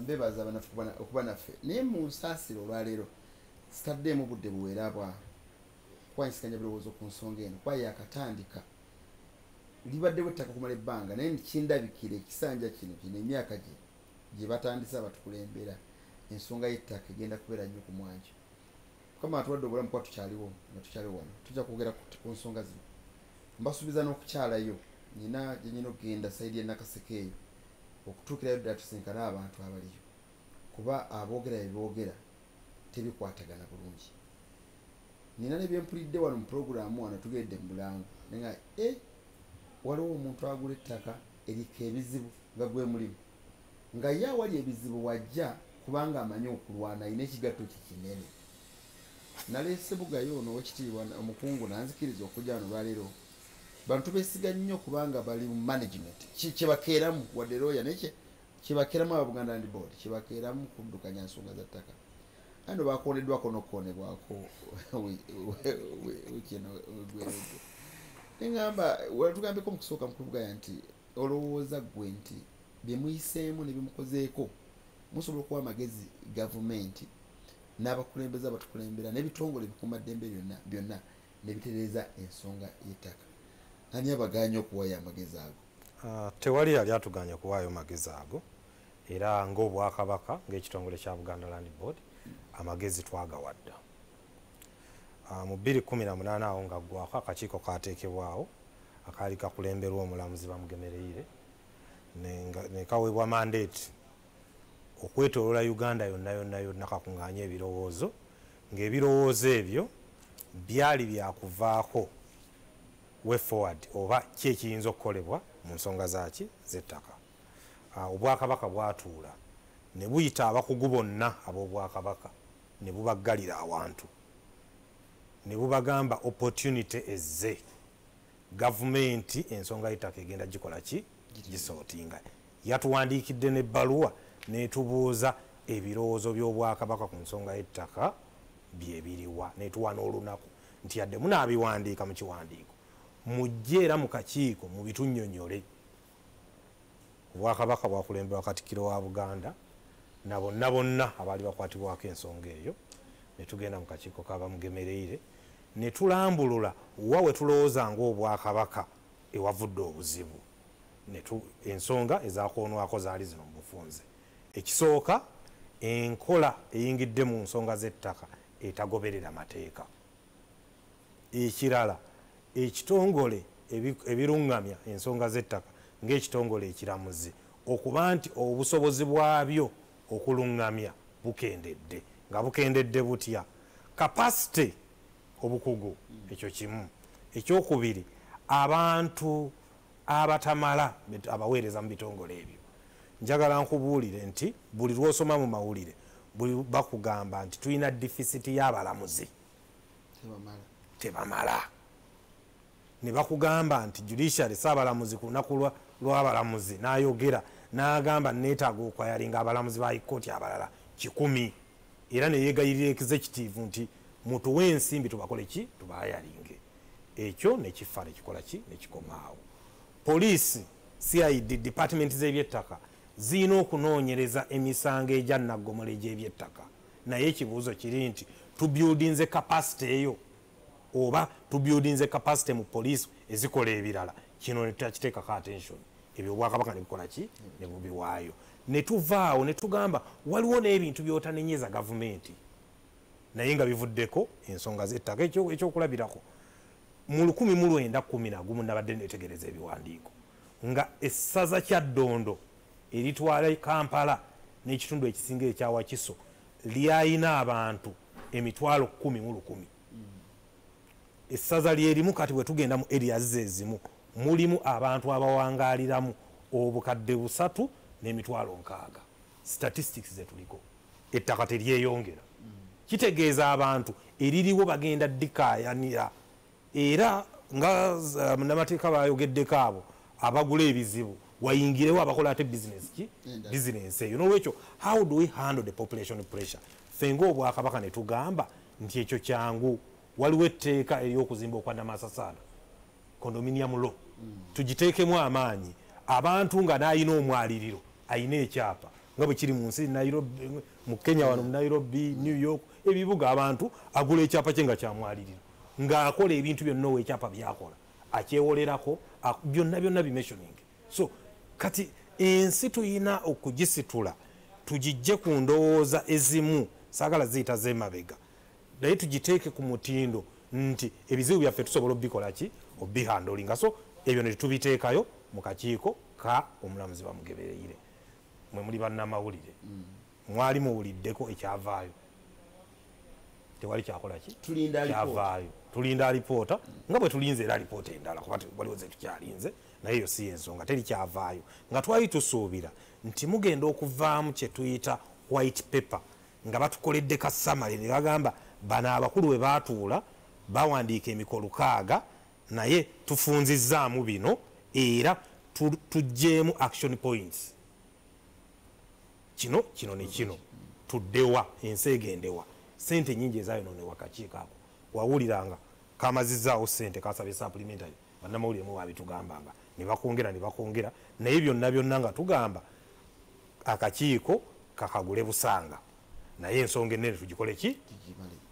mbebaza banafu okuba naffe naye mu nsaasiro olwaleero sitaddeemu budde buwera bwa kwanyisiganya birowoozo ku nsonga eno kuba yakatandika libaddewo ettaka kumala ebbanga naye kindabikira ekisanja kino emyaka gye batandise abatukulembera ensonga y'ettaka egenda kubeera nnyo ku mwanjo kama atuwadde obulamu kuba tukyaliwo nga tukyaliwo wano tujja kwogera ku nsonga zino mbasuubiza n'okukyalayo nyina okugenda sayidi y'Nakaseke eyo okutuukirayo ddala tusinkane abantu abaliyo kuba aboogera beboogera tebikwatagana bulungi nina nebyempulidde wano mu puroguramu wano tugedde mu Bulangu nenga waliwo omuntu agula ettaka erika ebizibu nga gwe mulimu nga ye awali ebizibu wajja kubanga amanyi okulwana ayina ekigatto kinene naleese bugayo ono wekitiibwa omukungu nanzikiriza okujja wano lwaleero bantu beesiga nnyo kubanga bali mu management kyebakeeramu wadde looya naye kyebakeeramu aba Buganda Land Board kyebakeeramu kuddukanya nsonga za ttaka ano bakoneddwako n'okukonebwako wikino neŋŋamba tugambeko mu kusooka mu kuvuganya nti olowooza ggwe nti bye muyiseemu ne bimukozeeko musobola okuwa amagezi gavumenti n'abakulembeze abatukulembera n'ebitongole ebikuumaddembe byonna ne bitereeza ensonga y'ettaka ani abaganye okuwayo amagezi ago? Tewali yali atuganya kuwaayo magezi ago era ng'Obwakabaka ng'ekitongole kya Buganda Land Board amagezi twagawadda mu 2018 awo nga ggwako akakiiko kateekebwawo akaali kakulemberwa omulamuzi Bamugemereire ne kaweebwa mandate okwetoolola Uganda yonna kakuŋŋaanya ebirowoozo ng'ebirowoozo ebyo byali byakuvaako way forward oba ki ekiyinza okukolebwa mu nsonga z'ettaka. Obwakabaka bwatuula ne buyita abakugu bonna ab'Obwakabaka ne bubaggalira awantu ne bubagamba opportunity ezze gavumenti ensonga y'ettaka egenda gikola ki gisootinga. Yatuwandiikidde n'ebbaluwa netubuuza ebirowoozo by'Obwakabaka ku nsonga y'ettaka byebiriwa netuwa n'olunaku nti yadde munaabiwandiika mu kiwandiiko mujje era mu kakiiko mu bitunnyonnyole. Obwakabaka bwakulembebwa Katikkiro wa Buganda na bonna abaali bakwatibwako ensonga eyo ne tugenda mu kakiiko ka Bamugemereire ne tulambulula wa we tulowooza ng'Obwakabaka ewavudde obuzibu ensonga ezaakoonwako zaali zino mu bufunze. Ekisooka enkola eyingidde mu nsonga z'ettaka etagoberera mateeka. Ekirala ekitongole ebiruŋŋamya ensonga z'ettaka ng'ekitongole ekiramuzi okuba nti obusobozi bwabyo okuluŋŋamya bukendedde nga bukendedde butya kapasite obukugu ekyo kimu. Ekyokubiri abantu abatamala abaweereza mu bitongole ebyo njagala nkubuulire nti buli lw'osoma mu mawulire buli bakugamba nti tulina difisiti y'abalamuzi tebamala ne bakugamba nti judiciary saabalamuzi ku lunaku lw'abalamuzi n'ayogera n'agamba neetaaga okwayalinga abalamuzi ba hikooti abalala 100 era ne yeegayirira executive nti mutuwe ensimbi tubakole ki tubayalinge. Ekyo nekifa nekikola ki nekikomaawo. Poliisi CID department z'ebyettaka zirina okunoonyereza emisango egya nnaggomolo egy'ebyettaka naye ekibuuzo kiri nti tubyudinze capacity eyo oba tubyudinze capacity mu poliisi ezikola ebirala. Kino netutakiteekako attention. Ebyo Obwakabaka ne bukola ki ne bubiwaayo ne tuvaawo ne tugamba waliwo n'ebintu by'otanenyeza gavumenti naye nga bivuddeko ensonga z'ettaka. Ekyokulabirako mu 1911 nabadde netegereza ebiwandiiko nga essaza Kyaddondo eritwala Kampala n'ekitundu ekisinga ekya Wakiso lyayina abantu 10,000. Essaza lyerimu kati bwe tugenda mu areas ezimu mulimu abantu abawangaaliramu obukadde 3 n'emitwalo 6. Statistics zetuliko ettaka teryeyongera. Kitegeeza abantu eririwo bagenda ddikaayanira era nga namateeka bayogeddeko abo abagula ebizibu wayingirewo abakola ate business eyo. N'olwekyo how do we handle the population pressure? Ffe ng'Obwakabaka ne tugamba nti ekyo kyangu. Waliwo etteeka ery'okuzimba okwa Namasasala condominium law tugiteekemu amaanyi. Abantu nga n'ayina omwaliriro ayina ekyapa nga bwe kiri mu nsi Nairobi, mu Kenya wano mu Nairobi, New York, ebibuga abantu agula ekyapa kye nga kyamwaliriro ng'akola ebintu byonna owekyapa byakola akyewolerako byonna bimentioning. So kati ensi tuyina okugisitula tugijje ku ndowooza ezimu, saagala ziyita z'emabega, naye tugiteeke ku mutindo nti ebizibu byaffe tusobola obikola ki obihandolinga. So ebyo ne tubiteekayo mu kakiiko ka omulamuzi bamugebereire. Mwe muli bannamawulire mwali muwuliddeko ekyavaayo, tewali kyakola ki kyavaayo. Tulinda alipoota nga bwe tulinze era alipoota endala kuba waliwo ze tukyalinze, naye eyo si ensonga, teri kyavaayo nga twali tusuubira nti mugenda okuvaamu kye tuyita white paper nga batukoledde ka summary ne bagamba bano abakulu bwe baatuula bawandiika emikolo 6 naye tufunzizzaamu bino era tugjeemu action points, kino ne kino tuddewa, ensi egendewa, sente nyingi ezaayonoonebwa kakiiko ako. Wawuliranga kamazizaawo sente kasabye supplementary, bannamawulire mu babitugambanga ne bakongera naye byonna nga tugamba akakiiko kakagule busanga, naye ensonga ennene tugikole ki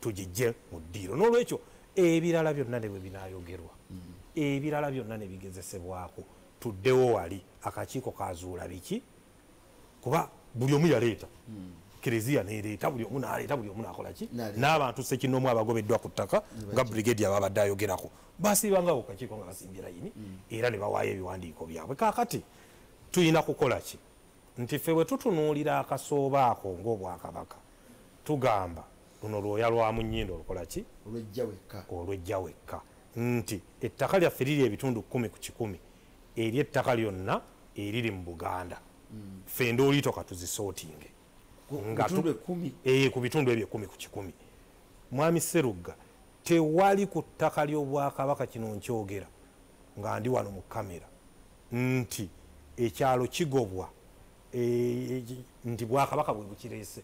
tugijje mu ddiiro. N'olwekyo ebirala byonna ne bwe binaayogerwa, ebirala byonna ne bigezesebwako, tuddewo wali akakiiko kazuula biki, kuba buli omu yaleeta Kereziya nereeta, buli omu n'aleeta, buli omu n'akola ki, n'abantu ssekinomu abagobeddwa ku ttaka nga brigadier babadde ayogerako basiibangako kakiiko nga basimbye layini era ne bawaayo ebiwandiiko byabwe. Kaakati tulina kukola ki nti ffe bwe tutunuulira akasooba ako ng'Obwakabaka tugamba luno lwoya lwa mu nnyindo olukola ki olwejja wekka, nti ettaka lyaffe liri ebitundu 10 ku 100 eri ettaka lyonna eriri mu Buganda, ffe ndooli toka tuzisootinge ku bitundu ebyo 10 ku 100. Mwami Sserugga, tewali ku ttaka ly'Obwakabaka kino nkyogera nga ndi wano mu kamera nti ekyalo kigobwa nti Bwakabaka bwe bukireese.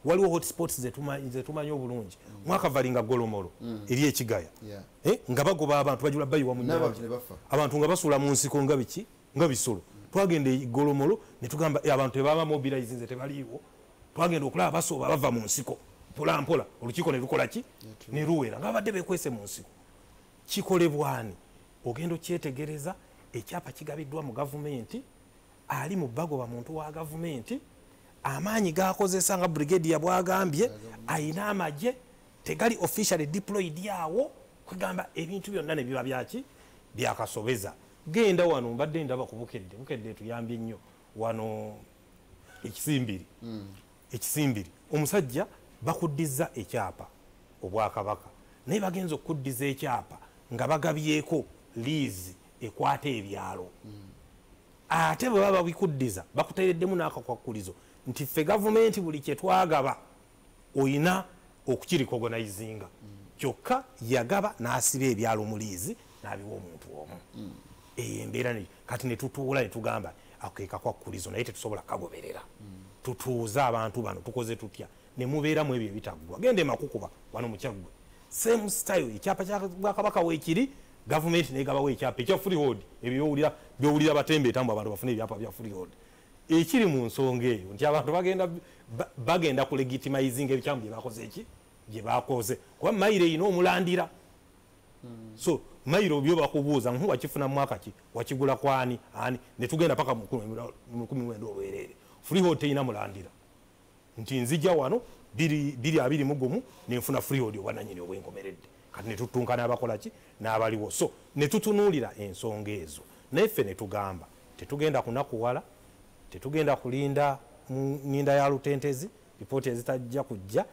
Waliwo hotspots ze tumanyi obulungi, mwakavalinga Golomolo eri ekigaya nga bagoba abantu bajula bayiwa mu nnyanja, abantu nga basuula mu nsiko nga biki nga bisolo. Twagenda Golomolo ne tugamba abantu tebaba mobilize nze tebaliiwo, twagenda okulaba basooba bava mu nsiko mpola mpola, olukiiko ne lukola ki ne luwera nga badde bekwese mu nsiko. Kikolebwani ogenda okyetegereza, ekyapa kigabiddwa mu gavumenti, ali mu bagoba muntu wa gavumenti, amaanyi gakozesa nga brigadier bwagambye, ayina amagye tegali officially deployed yawo, kugamba ebintu byonna ne biba byaki byakasobeza. Genda wano mbadde ndaba ku Bukedde tuyambye nnyo wano ekisimbiri omusajja bakuddiza ekyapa Obwakabaka, naye bagenza okuddiza ekyapa nga bagabyeko liizi ekwata ebyalo, ate bwe baba bikuddiza bakuteereddemu n'akakwakkulizo nti ffe gavumenti buli kye twagaba oyina okukirikogonizinga, kyokka yagaba n'asiba ebyalo mu liizi n'abiwa omuntu omu. Embeera kati ne tutuula ne tugamba akeeka kwakkulizo naye tetusobola kagoberera, tutuuza abantu bano tukoze tutya, ne mubeeramu ebyo ebitaggwa. Gende Makukuba wano mu Kyaggwe, same style, ekyapa kya Bwakabaka weekiri, gavumenti negabawo ekyapa ekya freehold, ebyo byowulira batembeetamu abantu bafune ebyapa bya freehold. Ekiri mu nsonga eyo nti abantu bagenda ku legitimizinga ebikyamu bye bakoze eki gye bakoze, kuba mayiro eyina omulandira. So mayiro byo bakubuuza wakifuna mwaka ki, wakigula kwani ani, ne tugenda paka mu 19 olwerere, freehold teyina mulandira nti nzija wano 20 nenfuna freehold obwananyini obwenkomeredde. Kati ne tutunkana abakola ki n'abaliwo, so ne tutunuulira ensonga ezo. Naye ffe ne tugamba tetugenda kunakuwala, tetugenda kulinda nninda ya lutentezi, lipooti ezitajja kujja,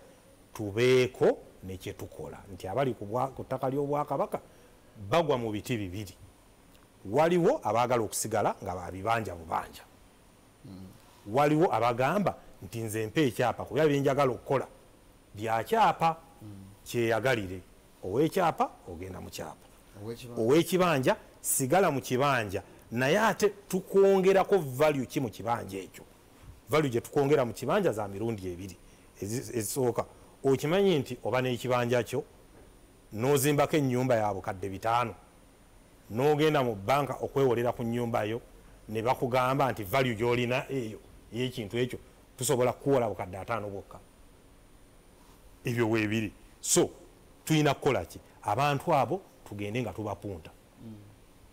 tubeeko nekye tukola nti abali ku ttaka ly'Obwakabaka bagwa mu biti bibiri. Waliwo abaagala okusigala nga babibanja bubanja, waliwo abagamba nti nze mpa ekyapa kuba byenjagala okukola byakyapa, kyeyagalire. Ow'ekyapa ogenda mu kyapa, ow'ekibanja sigala mu kibanja, naye ate tukwongerako value ki mu kibanja ekyo. Value gye tukwongera mu kibanja za mirundi ebiri ezisooka. Okimanyi nti oba n'ekibanja kyo n'ozimbako ennyumba ya bukadde 5, n'ogenda mu banka okwewolera ku nnyumba yo, ne bakugamba nti value gy'olina eyo y'ekintu ekyo tusobola kuwola bukadde 5 bwokka. Ebyo weebiri. So tulina kukola ki? Abantu abo tugende nga tubapunta.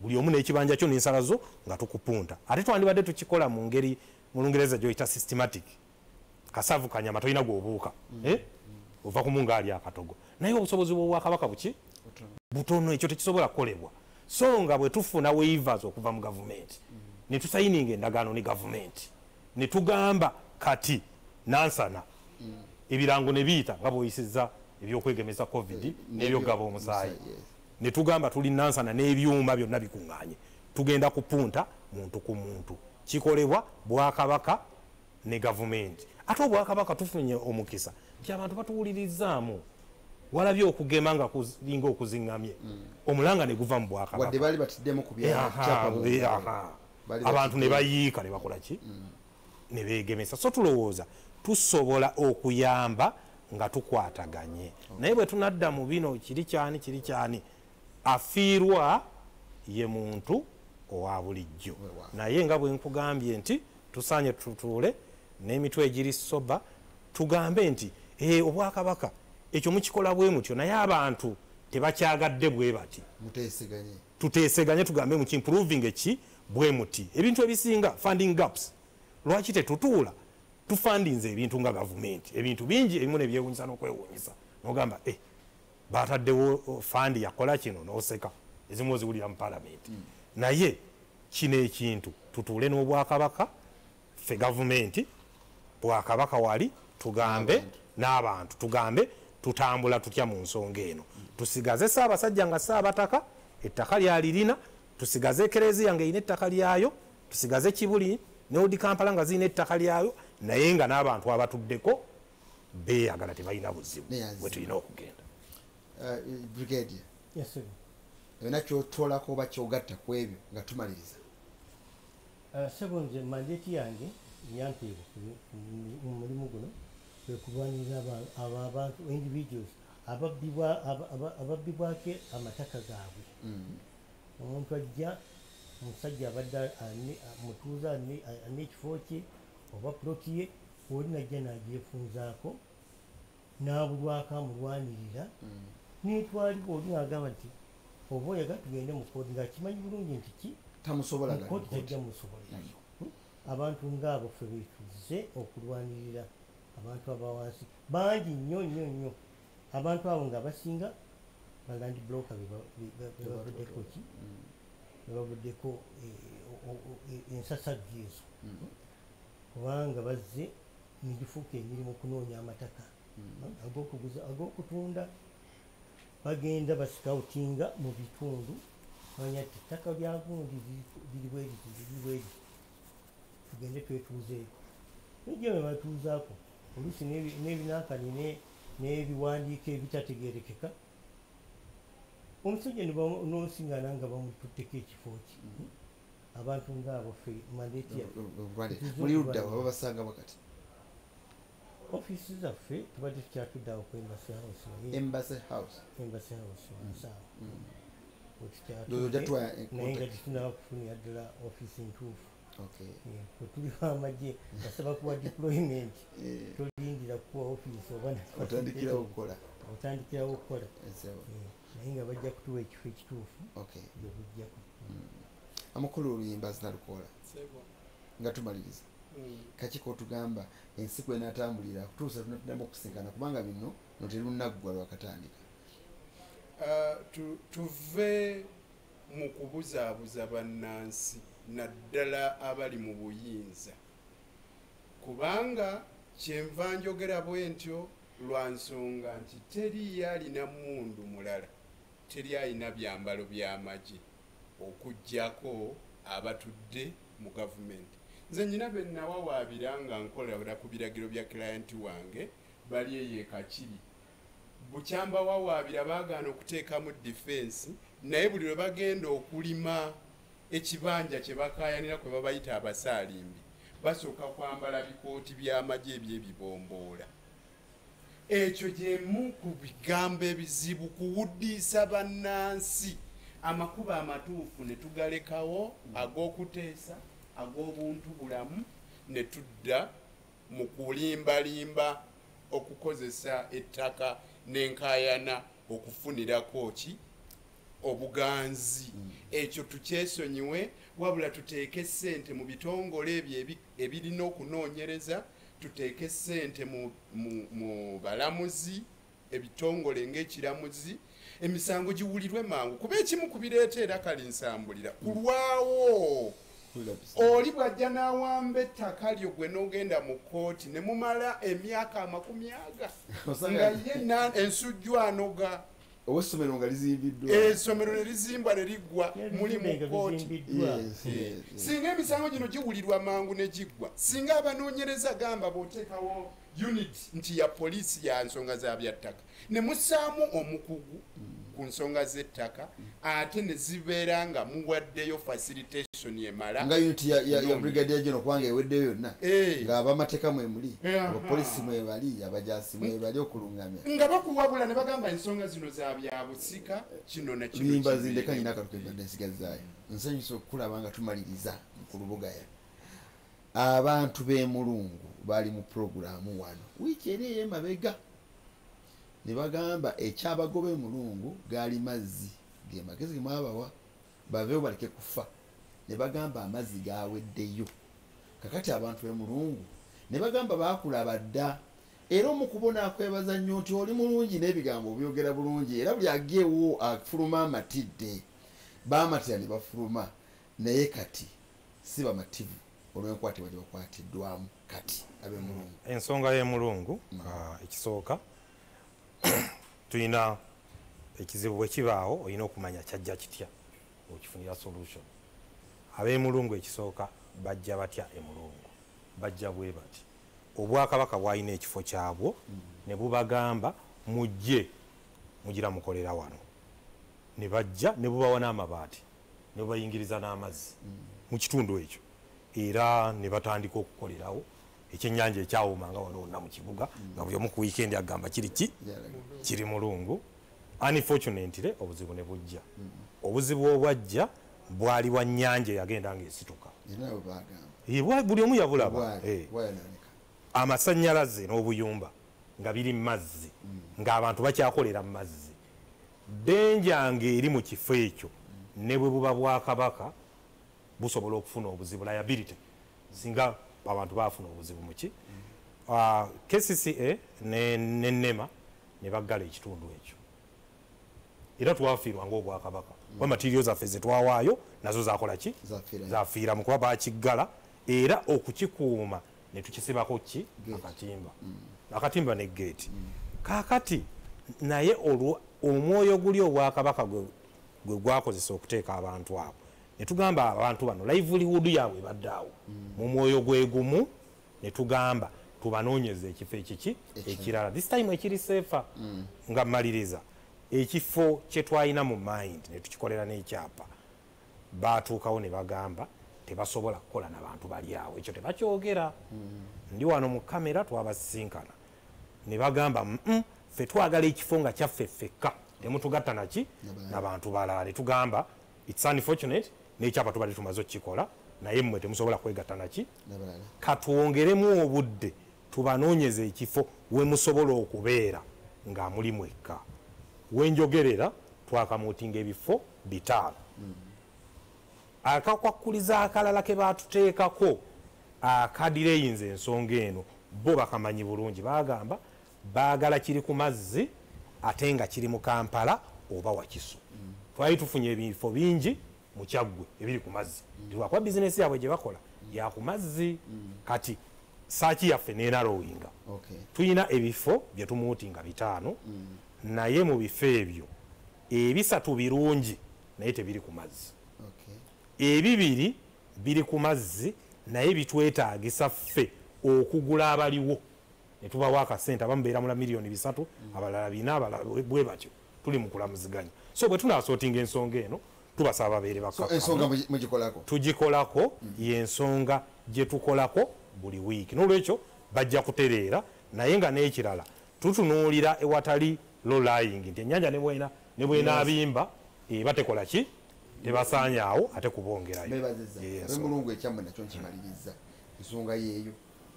Buli omu n'ekibanja kyo n'ensala zo nga tukupunta. Ate twandibadde tukikola mu ngeri mu Lungereza gy'oyita systematic. Kasavu kanyama tolina gw'obuuka. Ova ku munga ali akatogo. Naye obusobozi bw'Obwakabaka buki? Butono, ekyo tekisobola kukolebwa. So nga bwe tufuna waivers okuva mu gavumenti ne tusayininga endagaano ne gavumenti ne tugamba kati Nansana ebirango ne biyita nga bw'oyisizza ebyokwegemesa covid n'ebyogaba omusaayi ne tugamba tuli Nansana n'ebyuma byonna bikuŋŋaanye tugenda kupunta muntu ku muntu. Kikolebwa Bwakabaka ne gavumenti. Ate Obwakabaka tufunye omukisa nti abantu batuwulirizaamu. Walabye okugema nga kulinga okuzingamye. Omulanga ne guva mu Bwakabaka. Wadde bali batiddemu ku byapa. Abantu ne bayiika ne bakola ki? Ne beegemesa. So tulowooza tusobola okuyamba nga tukwataganye. Naye bwe tunadda mu bino kiri kyani afiirwa ye muntu owa bulijjo. Naye nga bwe nkugambye nti tusaanye tutuule n'emitwe egiri soba tugambe nti Obwakabaka ekyo mukikola bwe mutyo naye abantu tebakyagadde bwe bati. Tuteeseganye tugambe mu improving eki bwe muti. Ebintu ebisinga funding gaps. Lwaki tetutuula tufandinze ebintu nga gavumenti. Ebintu bingi ebimu ne byewuunyisa n'okwewuunyisa. N'ogamba baataddewo fandi yakola kino n'oseka. Ezimu oziwulira mu palamenti. Naye kino ekintu tutuule n'Obwakabaka ffe gavumenti Bwakabaka wali tugambe n'abantu tugambe tutambula tutya mu nsonga eno. Tusigaze Ssaabasajja nga Ssaabataka ettaka lyalirina, tusigaze Ekereziya nga erina ettaka lyayo, tusigaze Kibuli ne Odi Kampala nga zirina ettaka lyayo, naye nga n'abantu abatuddeko beeyagala tebalina buzibu bwe tulina okugenda. Brigadier. Yes, sir. Yonna kyotolako oba kyogatta ku ebyo nga tumaliriza. Sebo nze mandate yange yampeebwa mu mulimu guno kwe kulwanirira abantu individuals ababbibwako amataka gaabwe. Omuntu ajja omusajja abadde mutuuza n'ekifo kye oba puloti ye oli najja n'agyefunzaako n'abulwako amulwanirira n'etwalibwa oli n'agamba nti oba oyaga tugende mu kooti ng'akimanyi bulungi nti ki kooti tajja musobolerayo. Abantu ng'abo ffe beetuze okulwanirira abantu abawansi bangi nnyo. Abantu abo nga basinga balandi bloka bebavuddeko ki bebavuddeko ensasaggi ezo kubanga bazze nigifuuka emirimu kunoonya amataka ag'okutunda. Bagenda basikawutinga mu bitundu bamanya ti ettaka lya gundi liri bweriti tugende twetuuzeeko. Nijjo bwe batuuzaako oluusi n'ebinankani n'ebiwandiiko ebitategeerekeka omusajja n'osiŋŋana nga bamututteko ekifo ki. Abantu ng'abo ffe mandeeti muli ludda baba basanga wakati ofiisi zaffe tubadde tukyatudde awo ku Embassy House wansawo naye nga tetunaba kufunira ddala ofiisi ntuufu. Bwe tuliwo amagye basaba kuwa deployment tolindira kuwa ofiisi oba otandikirawo okukola naye nga bajja kutuwa ekifo ekituufu gyebujjako. Amakulu oluyimba zinalukoola nga tumaliriza kaki kotugamba ensi kwenatambulira kutuusa tunatuddamu okusinkana kubanga bino noterunaggwa lwakatandika. Tuve mu kubuzaabuza bannansi naddala abali mu buyinza kubanga kyenva njogera bwe ntyo lwa nsonga nti teriyo alina mmundu mulala, teri alina byambalo by'amagye okuggyako abatudde mu gavumenti. Nze nyina be nawawaabira nga nkolera ku biragiro bya kilayenti wange bali eyo Kakiri. Bukyamba wawaabira baagaana okuteekamu defense, naye buli lwe bagenda okulima ekibanja kye bakaayanira kwe babayita abasaalimbi basooka kwambala bikooti by'amagye ebyebibomboola. Ekyo gyemu ku bigambo ebizibu kuwuddiisa bannansi. Amakuba amatuufu ne tugalekawo ag'okuteesa ag'obuntu bulamu ne tudda mu kulimbalimba okukozesa ettaka n'enkaayana okufunirako ki obuganzi. Ekyo tukyesonyiwe, wabula tuteeke essente mu bitongole ebyo ebirina okunoonyereza, tuteeke essente mu balamuzi, ebitongole ng'ekiramuzi, emisango giwulirwe mangu, kuba ekimu ku bireeta era kali nsambulira kulwawo. Oli bw'ajja n'awamba ettaka lyo gwe n'ogenda mu kkooti ne mumala emyaka 40 nga ye ensujju anoga. Essomero nga lizimbiddwa. Essomero ne lizimbwa ne liggwa muli mu kkooti. Singa emisango gino giwulirwa mangu ne giggwa, singa abanoonyereza gamba bw'oteekawo unit nti ya poliisi ya nsonga za byattaka ne mussaamu omukugu ku nsonga z'ettaka, ate ne zibeera nga muwaddeyo facilitation emala nga unit ya brigadier general kubanga eweddeyo yonna nga abamateeka mwemuli, abapoliisi mwebali, abajaasi mwebali okulungamya nga bakuwabula ne bagamba ensonga zino za byabusika kino na kino bimba zindeka nyina akatuke mbadde nsigazaayo. Nsanyusa okulaba nga tumaliriza ku lubugaya. Abantu b'e Mulungu bali mu puroguramu wano wiiki eri ey'emabega ne bagamba ekyabagoba Mulungu gaali mazzi ge magezi gemwabawa baveewo baleke kufa. Ne bagamba amazzi gaweddeyo. Kakati abantu b'e Mulungu ne bagamba baakulaba dda, era omukubona akwebaza nnyo nti oli mulungi n'ebigambo byogera bulungi, era buli ageewo afuluma amatidde. Baamatira ne bafuluma, naye kati si bamativu olw'enkwatibwa gye bakwatiddwamu kati ab'e Mulungu. Ensonga y'e Mulungu ekisooka tulina ekizibu bwe kibaawo olina okumanya kyajja kitya okifunira solution. Ab'e Mulungu ekisooka bajja batya e Mulungu? Bajja bwe bati obwakabaka bwalina ekifo kyabwo ne bubagamba mujje mugira mukolera wano, ne bajja ne bubawa n'amabaati ne bubayingiriza n'amazzi mu kitundu ekyo, era ne batandika okukolerawo ekyennyanja ekyawuma nga wano wonna mu kibuga nga buli omu ku wiikendi agamba kiri Mulungu. Unfortunately obuzibu ne bujja. Obuzibu obwajja bwali bwa nnyanja eyagenda ng'esituka, buli omu yabulaba. Amasannyalaze n'obuyumba nga biri mu mazzi, ng'abantu bakyakolera mu mazzi. Denja ng'eri mu kifo ekyo ne bwe buba Bwakabaka busobola okufuna obuzibu, liability, singa abantu bafuna obuzibu muki. KCCA ne NEMA ne baggala ekitundu ekyo, era twafiirwa ng'Obwakabaka. Materiyo zaffe zetwawaayo nazo zakola ki? Zafiira mu kuba bakiggala, era okukikuuma ne tukisibako ki? Akatimba. Akatimba ne geeti. Kaakati naye omwoyo guli Obwakabaka gwe gwakozesa okuteeka abantu abo, ne tugamba abantu bano livelihood yaabwe baddaawo mu mwoyo gwe gumu, ne tugamba tubanoonyeze ekifo ekiki ekirala, this time ekiri seefa. Nga maliriza ekifo kye twalina mu mind ne tukikolera n'ekyapa, baatuukawo ne bagamba tebasobola kukola n'abantu bali awo, ekyo tebakyogera. Ndi wano mu kamera twabasinkana ne bagamba ffe twagala ekifo nga kyaffe ffekka, temutugatta naki n'abantu balala. Ne tugamba it's unfortunate n'ekyapa tubadde tumaze okukikola, naye mmwe temusobola kwegatta naki, katwongeremu obudde tubanoonyeze ekifo we musobola okubeera nga muli mwekka. Wenjogerera twakamuutinga ebifo 5. Akakwakuliza akalala ke baatuteekako akadireyinza ensonga eno bo bakamanyi bulungi, bagamba baagala kiri ku mazzi ate nga kiri mu Kampala oba Wakiso. Twali tufunye ebifo bingi mu Kyaggwe ebiri ku mazzi, lwakuba bizinesi yaabwe gye bakola ya ku mazzi. Kati saaki yaffe nenarowinga, tulina ebifo bye tumuutinga 5, naye mu bifo ebyo 3 birungi naye tebiri ku mazzi, 2 biri ku mazzi naye bitwetaagisa ffe okugula abaliwo ne tubawa akasente. Abamu beera mula miliyoni 3, abalala 4, abalala bwe batyo, tuli mu kulamuziganya. So bwe tunasootinga ensonga eno tubasaba babeere bakakkamu. Tugikolako y'ensonga gye tukolako buli wiiki, n'olwekyo bajja kutereera, naye nga n'ekirala tutunuulira ewatali low lying nti ennyanja ne bw'enaabimba batekola ki, tebasaanyaawo ate kubongerayo. Mulungu ekyammwe nakyo nkimaliriza ensonga yeeyo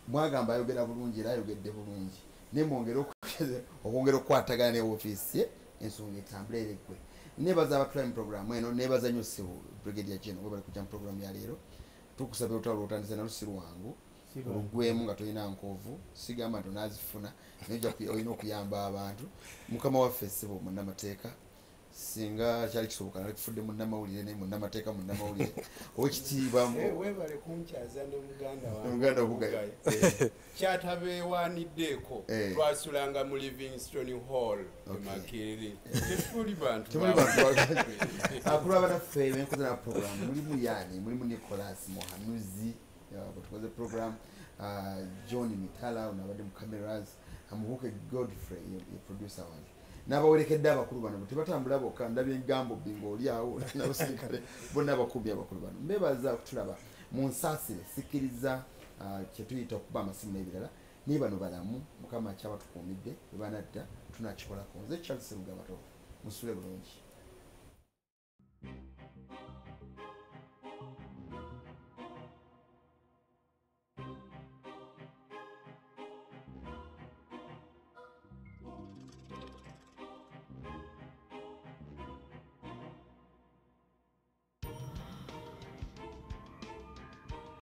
mwagamba ayogera bulungi era ayogedde bulungi nemwongera okwongera okukwatagana ne ofiisi ye ensonga etambula ereggwe. Nebaza abatulamu programu eno, nebaza nnyo ssebo Brigadier General we bali kujja mu programu ya leero. Tukusabye olutalo lwotandise nalusi lwangu olugwemu nga tolina nkovu, sigamba nti onaazifuna naye olina okuyamba abantu. Mukama waffe ssebo munnamateeka singa kyali kisoboka nali kufudde munnamawulire naye munnamateeka munnamawulire owekitiibwa webale kunkyaza ne muganda obugayo kyatabeewaaniddeeko twasulanga mu Livingstone Hall Makerere tetuli bantu akulu abanaffe benkoze na programu mulimu yani mulimu Nicholas Mohanuzi tukoze program John Mitala unabadde mu cameras amubuke Godfrey ye producer wange n'abawerekedde abakulu bano tebatambula bokka ndabye engambo bingo oli awo n'abasirikale bonna abakubi abakulu bano mbebaza okutulaba mu nsaasire sikiriza kyetuyita okuba amasimu n'ebirala naye bano balamu mukama kyabatukuumidde bwe banadda tunakikolako nze Charles Rugaba musule bulungi.